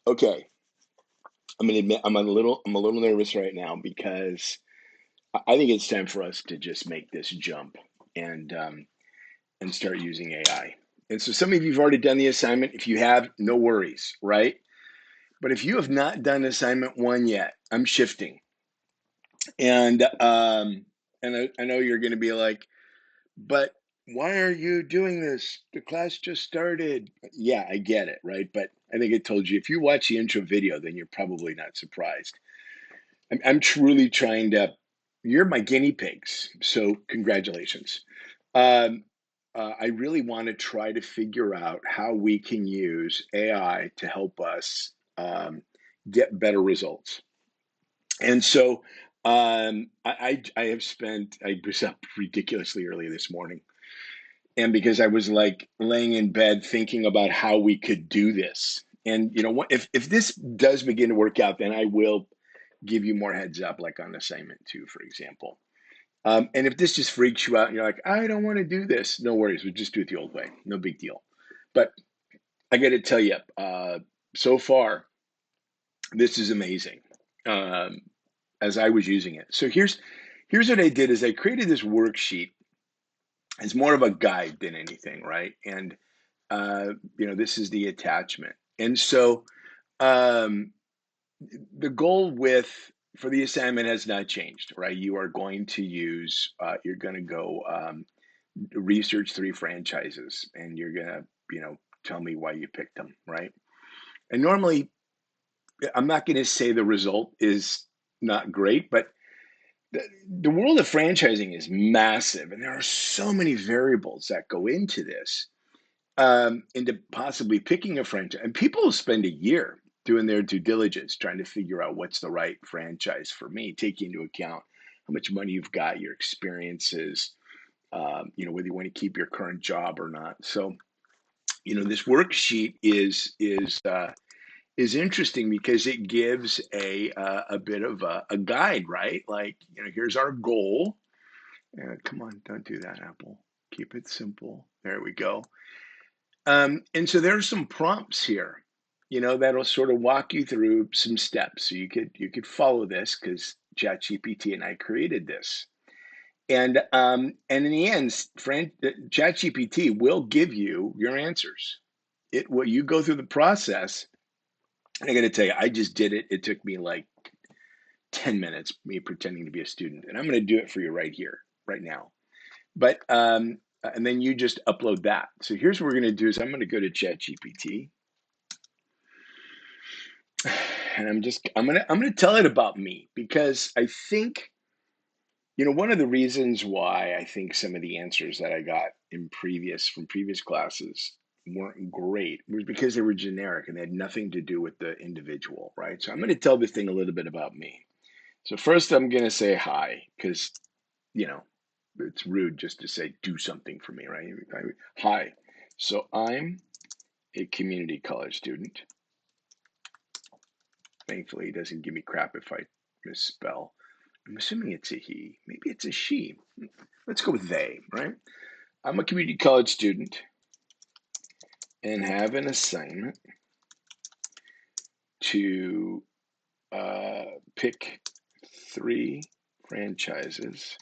Okay, I'm gonna admit I'm a little nervous right now because I think it's time for us to just make this jump and and start using AI. And so some of you've already done the assignment. If you have, no worries, right? But if you have not done assignment one yet, I'm shifting. And I know you're gonna be like, but why are you doing this? The class just started. Yeah, I get it, right? But I think I told you if you watch the intro video, then you're probably not surprised. I'm truly trying to, you're my guinea pigs. So congratulations. Um, I really want to try to figure out how we can use AI to help us get better results. And so I have spent, I was up ridiculously early this morning. And because I was like laying in bed thinking about how we could do this. And if this does begin to work out, then I will give you more heads up, like on assignment two, for example. And if this just freaks you out and you're like, I don't want to do this, no worries. We'll just do it the old way. No big deal. But I got to tell you, so far, this is amazing um, as I was using it. So here's what I did is I created this worksheet. It's more of a guide than anything, right? And this is the attachment. And so um, the goal for the assignment has not changed, right? You are going to you're going to go research three franchises, and you're going to, tell me why you picked them, right? And normally, I'm not going to say the result is not great, but the world of franchising is massive, and there are so many variables that go into this, into possibly picking a franchise. And people will spend a year doing their due diligence trying to figure out what's the right franchise for me, taking into account how much money you've got, your experiences, whether you want to keep your current job or not. So, this worksheet is interesting because it gives a bit of a guide, right? Like, here's our goal. Come on, don't do that, Apple. Keep it simple. There we go. And so there's some prompts here, that'll sort of walk you through some steps. So you could follow this because ChatGPT and I created this. And in the end, ChatGPT will give you your answers. It will you go through the process. And I got to tell you, I just did it. It took me like 10 minutes, me pretending to be a student. And I'm going to do it for you right here, right now. But and then you just upload that. So here's what we're going to do is I'm going to go to ChatGPT, and I'm going to tell it about me because I think one of the reasons why I think some of the answers that I got from previous classes weren't great was because they were generic and they had nothing to do with the individual, right? So I'm going to tell this thing a little bit about me. So first I'm going to say hi because, you know, it's rude just to say do something for me, right? Hi. So I'm a community college student. Thankfully, he doesn't give me crap if I misspell. I'm assuming it's a he. Maybe it's a she. Let's go with they, right? I'm a community college student and have an assignment to pick 3 franchises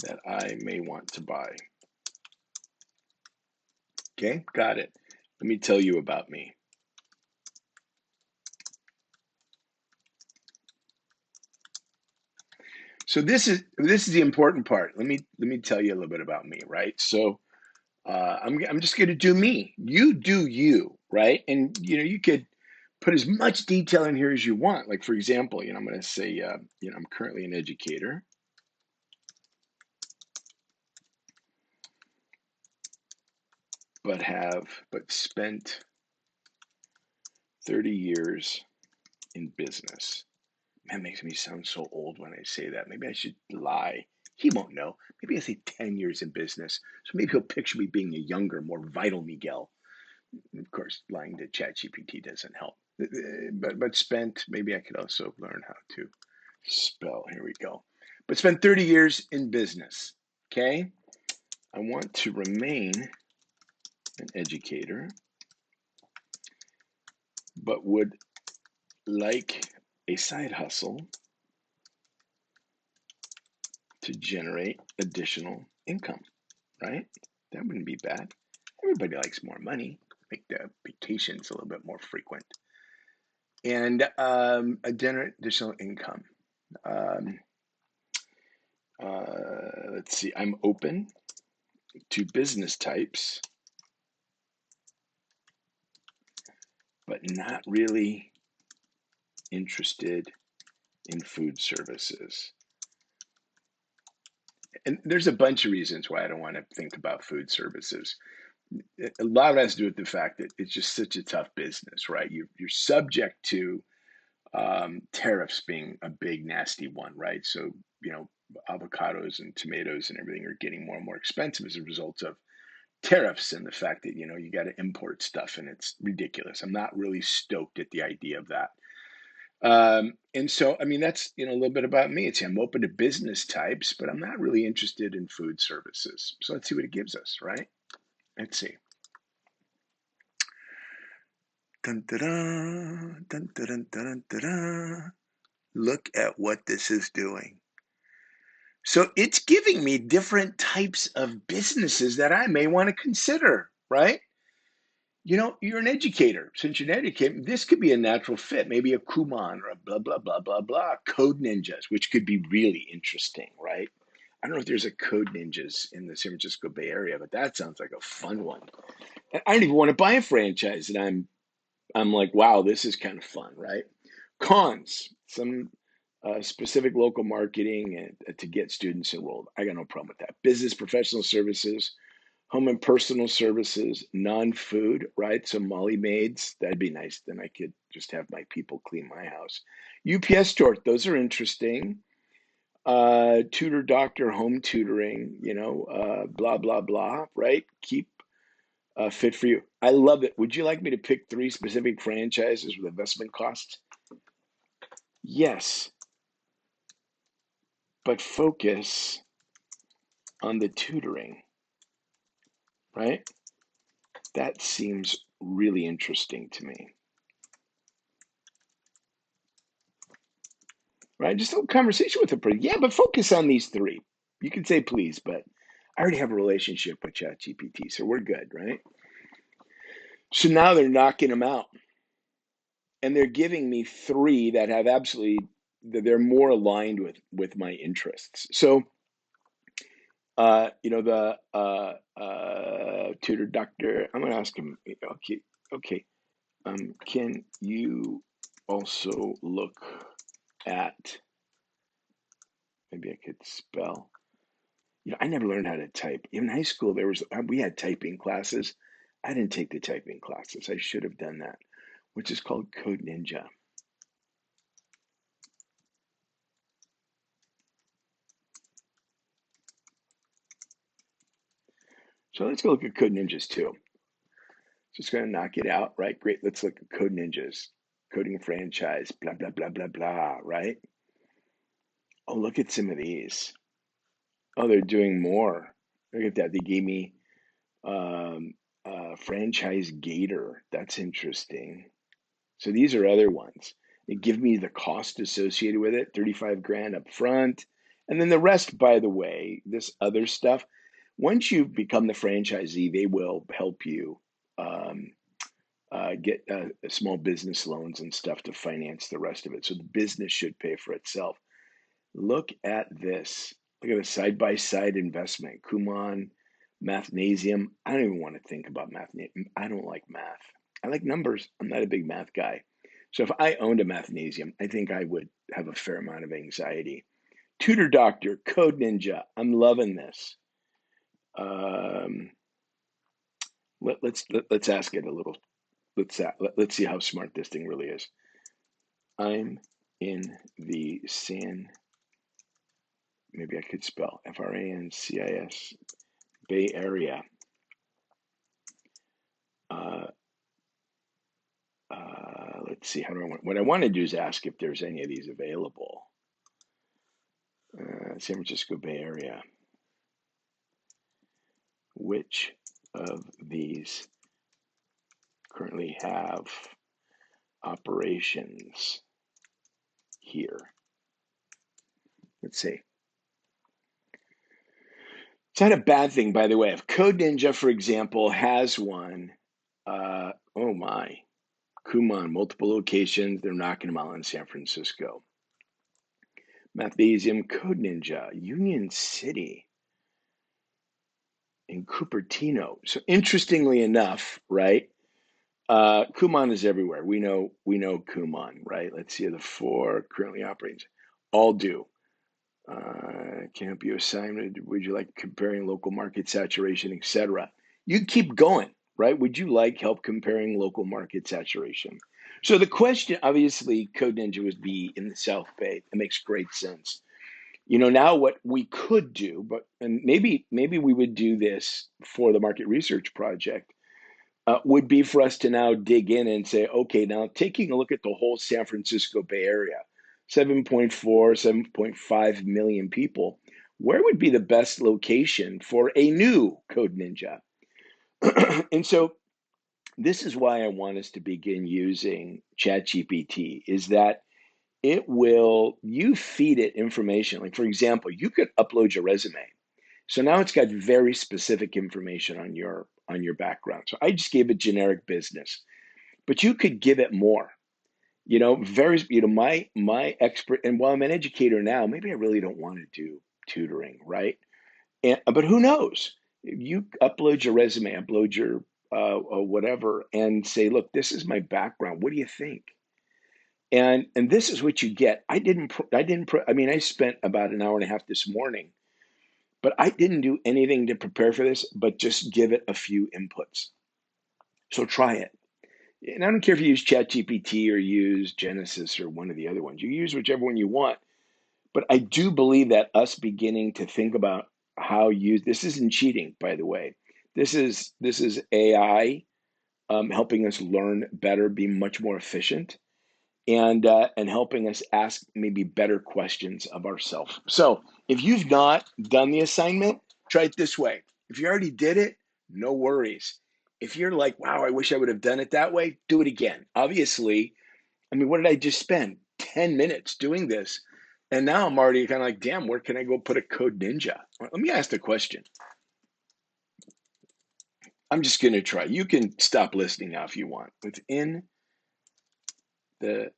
that I may want to buy. Okay, got it. Let me tell you about me. So this is the important part. Let me tell you a little bit about me, right? So I'm just going to do me. You do you, right? And you could put as much detail in here as you want. Like for example, I'm going to say I'm currently an educator, but spent 30 years in business. That makes me sound so old when I say that. Maybe I should lie. He won't know. Maybe I say 10 years in business. So maybe he'll picture me being a younger, more vital Miguel. Of course, lying to ChatGPT doesn't help. But spent, maybe I could also learn how to spell. Here we go. But spent 30 years in business. Okay? I want to remain an educator but would like a side hustle to generate additional income, right? That wouldn't be bad. Everybody likes more money, make the vacations a little bit more frequent, and generate additional income. Um, let's see, I'm open to business types, but not really interested in food services. And there's a bunch of reasons why I don't want to think about food services. A lot of it has to do with the fact that it's just such a tough business, right? You're subject to tariffs being a big, nasty one, right? So, avocados and tomatoes and everything are getting more and more expensive as a result of tariffs and the fact that, you got to import stuff and it's ridiculous. I'm not really stoked at the idea of that. And so, I mean, that's, a little bit about me. I'm open to business types, but I'm not really interested in food services. So let's see what it gives us, right? Let's see. Dun, dun, dun, dun, dun, dun, dun, dun. Look at what this is doing. So it's giving me different types of businesses that I may want to consider, right? You're an educator. Since you're an educator, this could be a natural fit. Maybe a Kumon or a blah, blah, blah, blah, blah. Code Ninjas, which could be really interesting, right? I don't know if there's a Code Ninjas in the San Francisco Bay Area, but that sounds like a fun one. And I don't even want to buy a franchise, and I'm like, wow, this is kind of fun, right? Cons, some specific local marketing and to get students enrolled. I got no problem with that. Business professional services, home and personal services, non-food, right? So Molly maids, that'd be nice. Then I could just have my people clean my house. UPS store, those are interesting. Tutor, doctor, home tutoring, blah, blah, blah, right? Keep fit for you. I love it. Would you like me to pick 3 specific franchises with investment costs? Yes, but focus on the tutoring, right? That seems really interesting to me, right? Just a little conversation with a person. Yeah, but focus on these 3. You can say please, but I already have a relationship with ChatGPT, so we're good, right? So now they're knocking them out, and they're giving me 3 that have they're more aligned with my interests. So the tutor doctor, I'm going to ask him, okay, can you also look at, maybe I could spell, I never learned how to type. In high school, we had typing classes. I didn't take the typing classes. I should have done that, which is called Code Ninja. So let's go look at Code Ninjas too. Just going to knock it out, right? Great. Let's look at Code Ninjas, coding franchise, blah, blah, blah, blah, blah, right? Oh, look at some of these. Oh, they're doing more. Look at that. They gave me franchise gator. That's interesting. So these are other ones. They give me the cost associated with it, 35 grand up front. And then the rest, by the way, this other stuff, once you become the franchisee, they will help you um, get small business loans and stuff to finance the rest of it. So the business should pay for itself. Look at this. Look at a side-by-side investment. Kumon, Mathnasium. I don't even want to think about math. I don't like math. I like numbers. I'm not a big math guy. So if I owned a Mathnasium, I think I would have a fair amount of anxiety. Tutor Doctor, Code Ninja. I'm loving this. Let's ask it a little. Let's see how smart this thing really is. I'm in the maybe I could spell FRANCIS Bay Area. Let's see, what I want to do is ask if there's any of these available. San Francisco Bay Area. Which of these currently have operations here. Let's see. It's not a bad thing, by the way. If Code Ninja, for example, has one, oh my, Kumon, multiple locations, they're knocking them out in San Francisco. Magnesium, Code Ninja, Union City, in Cupertino. So interestingly enough, right? Kumon is everywhere. We know Kumon, right? Let's see the 4 currently operating. All do. Camp you assignment? Would you like comparing local market saturation, etc.? You keep going, right? Would you like help comparing local market saturation? So the question, obviously, Code Ninja would be in the South Bay. It makes great sense. Now what we could do, and maybe we would do this for the market research project, would be for us to now dig in and say, okay, now taking a look at the whole San Francisco Bay Area, 7.4, 7.5 million people, where would be the best location for a new Code Ninja? And so this is why I want us to begin using ChatGPT, is that you feed it information. Like, for example, you could upload your resume. So now it's got very specific information on your background. So I just gave it generic business, but you could give it more. My expert, and while I'm an educator now, maybe I really don't want to do tutoring, right? But who knows? You upload your resume, upload your whatever, and say, look, this is my background. What do you think? And this is what you get. I spent about an hour and a half this morning, but I didn't do anything to prepare for this, but just give it a few inputs. So try it. And I don't care if you use ChatGPT or use Genesis or one of the other ones. You use whichever one you want. But I do believe that us beginning to think about this isn't cheating, by the way. This is AI helping us learn better, be much more efficient, and helping us ask maybe better questions of ourselves. So if you've not done the assignment, try it this way. If you already did it, no worries. If you're like, wow, I wish I would have done it that way, do it again. Obviously, what did I just spend? 10 minutes doing this. And now I'm already kind of like, damn, where can I go put a Code Ninja? Let me ask the question. I'm just going to try. You can stop listening now if you want. Within the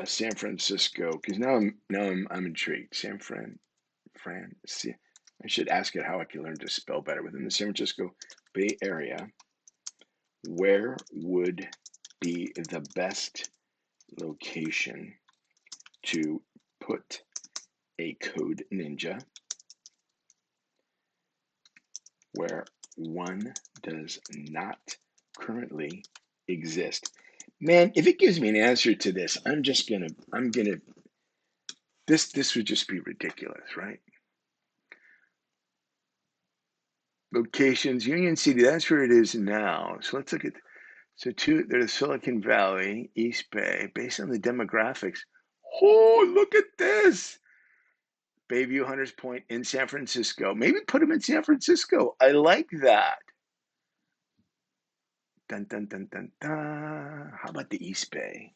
San Francisco, because now I'm intrigued. I should ask it how I can learn to spell better. Within the San Francisco Bay Area, where would be the best location to put a Code Ninja where one does not currently exist? Man, if it gives me an answer to this, this would just be ridiculous, right? Locations, Union City, that's where it is now. So let's look at, there's Silicon Valley, East Bay, based on the demographics. Oh, look at this. Bayview, Hunters Point in San Francisco. Maybe put them in San Francisco. I like that. Dun, dun, dun, dun, dun. How about the East Bay?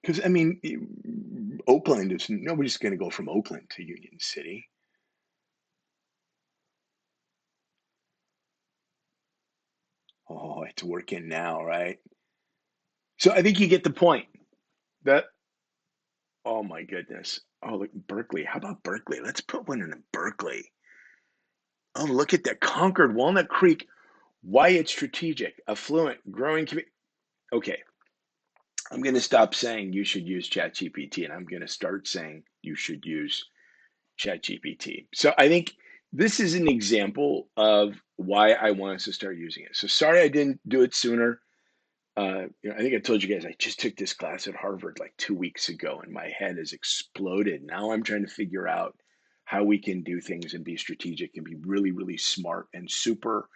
Because, Oakland is, nobody's going to go from Oakland to Union City. Oh, it's working now, right? So I think you get the point. That, oh my goodness. Oh, look, Berkeley. How about Berkeley? Let's put one in Berkeley. Oh, look at that. Concord, Walnut Creek. Why it's strategic, affluent, growing community. Okay, I'm going to stop saying you should use ChatGPT, and I'm going to start saying you should use ChatGPT. So I think this is an example of why I want us to start using it. So sorry I didn't do it sooner. I think I told you guys I just took this class at Harvard like 2 weeks ago, and my head has exploded. Now I'm trying to figure out how we can do things and be strategic and be really, really smart and super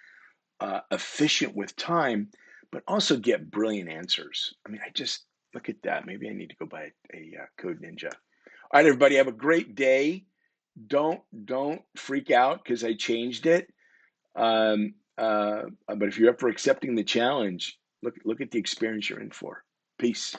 efficient with time, but also get brilliant answers. I just look at that. Maybe I need to go buy a Code Ninja. All right, everybody, have a great day. don't freak out because I changed it. But if you're up for accepting the challenge, look at the experience you're in for. Peace.